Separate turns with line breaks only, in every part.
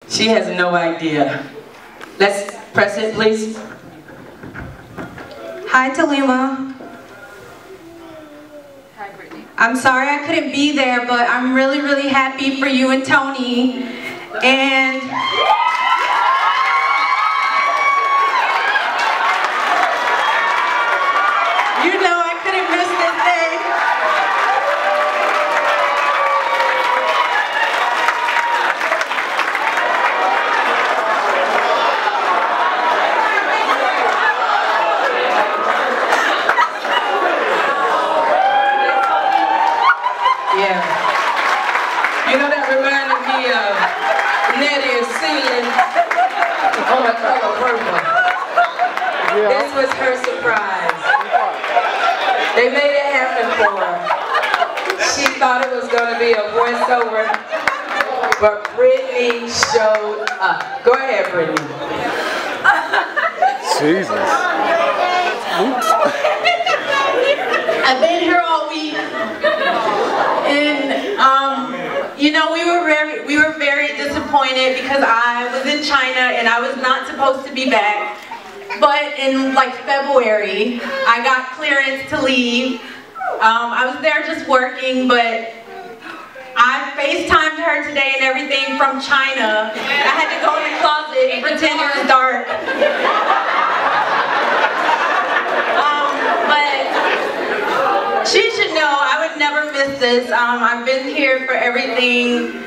She has no idea. Let's press it, please.
Hi, Talima.
Hi, Brittany.
I'm sorry I couldn't be there, but I'm really, really happy for you and Tony. And you know I couldn't miss this day.
Yeah. You know, that reminded me of Nettie and Celine on The Color Purple. This was her surprise. They made it happen for her. She thought it was going to be a voiceover, but Brittany showed up. Go ahead, Brittany.
Jesus.
I've been here all week, and you know, we were very disappointed because I was in China and I was not supposed to be back. But in like February, I got clearance to leave. I was there just working, but I FaceTimed her today and everything from China. I had to go in the closet and pretend it was dark. But she should know I would never miss this. I've been here for everything,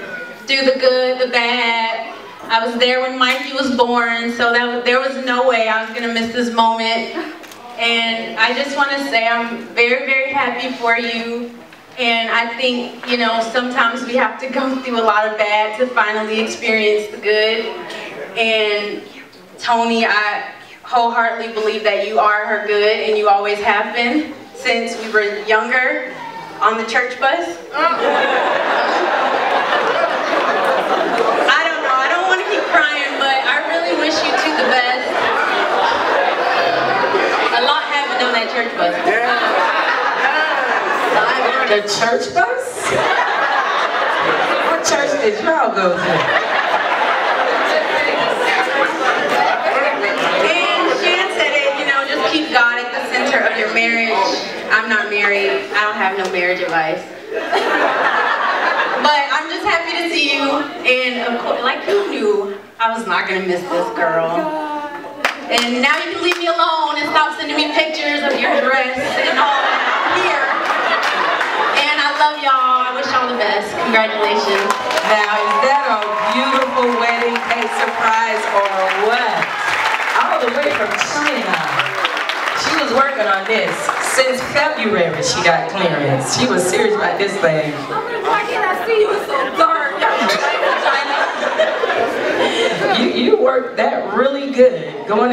through the good, the bad. I was there when Mikey was born, so there was no way I was going to miss this moment. And I just want to say I'm very, very happy for you. And I think, you know, sometimes we have to go through a lot of bad to finally experience the good. And Tony, I wholeheartedly believe that you are her good, and you always have been since we were younger on the church bus. I don't know, I don't want to keep crying, but I really wish you two the best. A lot happened on that church bus.
The church bus? What church did y'all go to?
And Shan said it, you know, just keep God at the center of your marriage. I'm not married. I don't have no marriage advice. But I'm just happy to see you. And of course, like you knew, I was not going to miss this girl. And now you can leave me alone and stop sending me pictures of your dress and all that here. And I love y'all. I wish y'all the best. Congratulations.
Now, is that a beautiful wedding cake surprise or what? All the way from China. She was working on this since February. She got clearance. She was serious about this thing.
Why can't I see you? It's so dark.
You worked that really good. Going in